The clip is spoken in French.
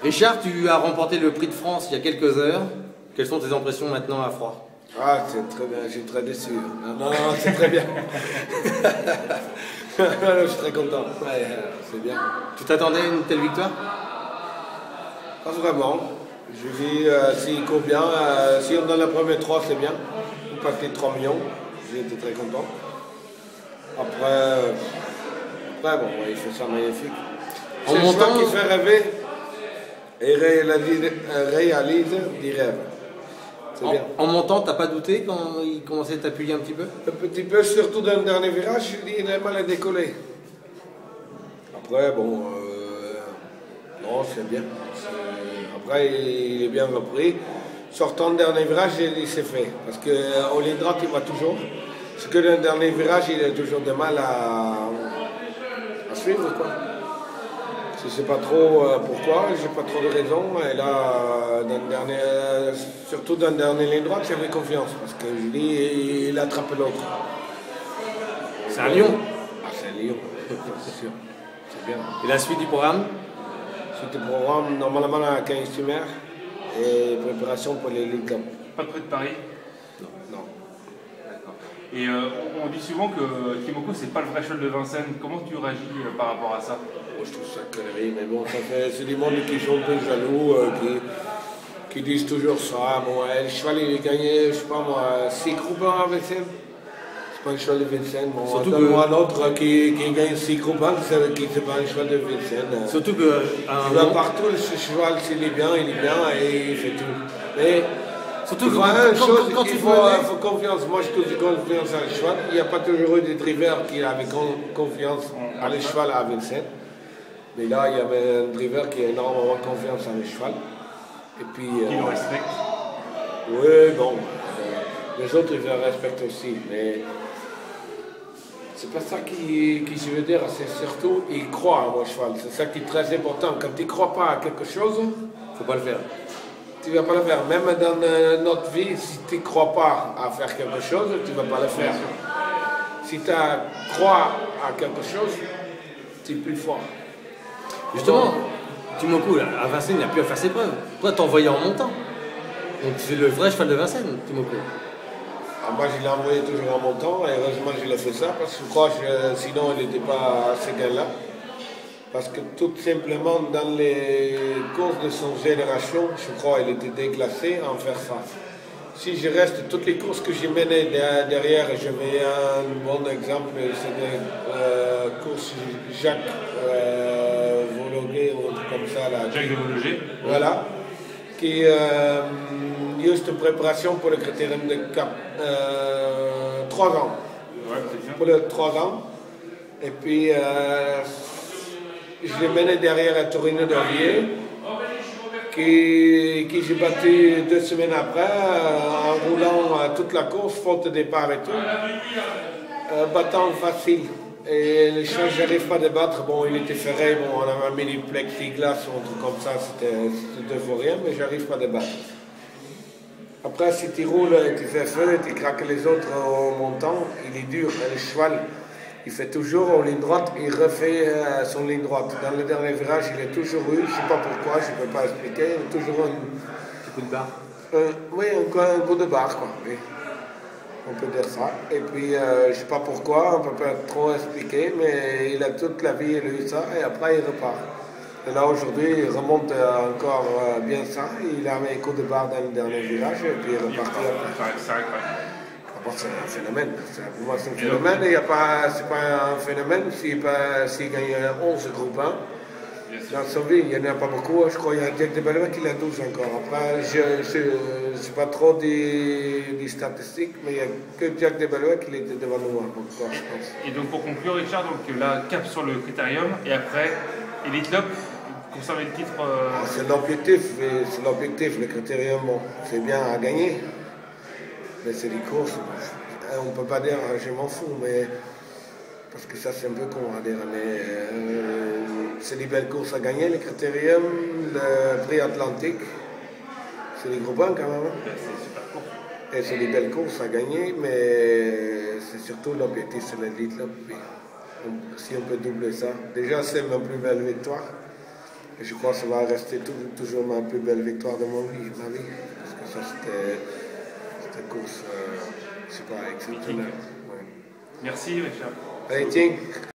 Richard, tu as remporté le prix de France il y a quelques heures. Quelles sont tes impressions maintenant à froid? Ah, c'est très bien, je suis très déçu. Non, c'est très bien. Je suis très content. Ouais, c'est bien. Tu t'attendais à une telle victoire? Pas vraiment. Je dis, s'il court bien, si on donne la première 3, c'est bien. On passe les 3 millions. J'ai été très content. Après bon, il fait ça magnifique. C'est le choix qui fait rêver et réalise des rêves. C'est bien. En montant, t'as pas douté quand il commençait à t'appuyer un petit peu? Un petit peu, surtout dans le dernier virage, je dis il a mal à décoller. Après, bon, non, c'est bien. Après, il est bien repris. Sortant le dernier virage, il s'est fait. Parce qu'au ligne droite, il va toujours. Parce que dans le dernier virage, il a toujours de mal à suivre, quoi. Je ne sais pas trop pourquoi, j'ai pas trop de raisons. Et là, surtout dans le dernier ligne droite, j'avais confiance. Parce que je dis, il attrape l'autre. C'est un lion. Ah, c'est un lion, c'est sûr. C'est bien. Et la suite du programme? Suite du programme, normalement, à 15 tumeurs et préparation pour les Ligue Cup. Pas de près de Paris? Non. D'accord. Et on dit souvent que Kimoko, c'est pas le vrai cheval de Vincennes. Comment tu réagis par rapport à ça? Moi, je trouve ça connerie, mais bon, c'est du monde qui sont un peu jaloux, qui disent toujours ça. Bon, le cheval, il a gagné, je sais pas moi, 6 groupes à Vincennes. C'est pas un cheval de Vincennes. Bon, surtout moi, un autre qui gagne 6 groupes, c'est pas un cheval de Vincennes. Surtout que. Il va partout, ce cheval, s'il est bien, et il fait tout. Mais surtout il faut une chose, quand il faut confiance. Moi, je trouve confiance à le cheval. Il n'y a pas toujours eu des drivers qui avaient confiance à le cheval à Vincennes. Mais là, il y avait un driver qui a énormément confiance en le cheval. Et puis. Qui le respecte. Oui, bon. Les autres, ils le respectent aussi. Mais c'est pas ça qui je veux dire. C'est surtout, ils croient à mon cheval. C'est ça qui est très important. Quand tu ne crois pas à quelque chose, faut pas le faire. Tu ne vas pas le faire. Même dans notre vie, si tu ne crois pas à faire quelque chose, tu ne vas pas le faire. Si tu crois à quelque chose, tu es plus fort. Justement, Timoko, à Vincennes, il n'a plus à faire ses preuves. Toi, t'envoyais en montant. Donc c'est le vrai cheval de Vincennes, Timoko. Ah, moi, je l'ai envoyé toujours en montant, et heureusement que je l'ai fait ça, parce que je crois que sinon, il n'était pas à ce gain-là. Parce que tout simplement, dans les courses de son génération, je crois qu'il était déclassé en faire ça. Si je reste toutes les courses que j'ai menées derrière, je vais un bon exemple, c'est des courses Jacques Vologuet ou un truc comme ça. Là, Jacques de Vologuet. Voilà. Qui juste une préparation pour le critérium de Cap. 3 ans. Ouais, c'est bien. Pour les 3 ans. Et puis, je l'ai mené derrière à Torino d'Orvier, qui j'ai battu 2 semaines après, en roulant toute la course, faute de départ et tout. Battant facile. Et les choses, j'arrive pas à débattre. Bon, il était ferré, bon, on avait mis du plexiglas ou un truc comme ça, c'était de vaut rien, mais j'arrive pas à débattre. Après, si tu roules, tu fais feu, tu craques les autres au montant, il est dur. Et le cheval, il fait toujours en ligne droite, il refait son ligne droite. Dans le dernier virage, il est toujours eu, je ne sais pas pourquoi, je ne peux pas expliquer, il a toujours un petit coup de barre. Oui, un coup de barre, quoi. Oui. On peut dire ça. Et puis, je ne sais pas pourquoi, on ne peut pas trop expliquer, mais il a toute la vie, il a eu ça, et après, il repart. Et là, aujourd'hui, il remonte encore bien ça. Il a mis un coup de barre dans le dernier virage, et puis il est reparti après. C'est incroyable. C'est un phénomène. Pour moi, c'est un phénomène. C'est pas un phénomène s'il gagne 11 groupes 1. Dans sa vie, il n'y en a pas beaucoup. Je crois qu'il y a Jack de Balois qui l'a 12 encore. Après, je ne sais pas trop des statistiques, mais il n'y a que Jack de Balois qui était devant nous. Pourquoi, je pense. Et donc, pour conclure, Richard, donc, là, cap sur le critérium, et après, Elite Lopp, conserver le titre. C'est l'objectif, le critérium. Bon, c'est bien à gagner. Mais c'est des courses, on ne peut pas dire je m'en fous, mais parce que ça c'est un peu con à dire, mais c'est des belles courses à gagner, le critérium, le prix Atlantique, c'est des gros points quand même. C'est super court. Et c'est des belles courses à gagner, mais c'est surtout l'objectif, c'est l'élite là. Si on peut doubler ça, déjà c'est ma plus belle victoire. Et je crois que ça va rester toujours ma plus belle victoire de ma vie. Parce que ça, c'était une course, je sais pas, exceptionnelle. Ouais. Merci Richard. Allez, tiens.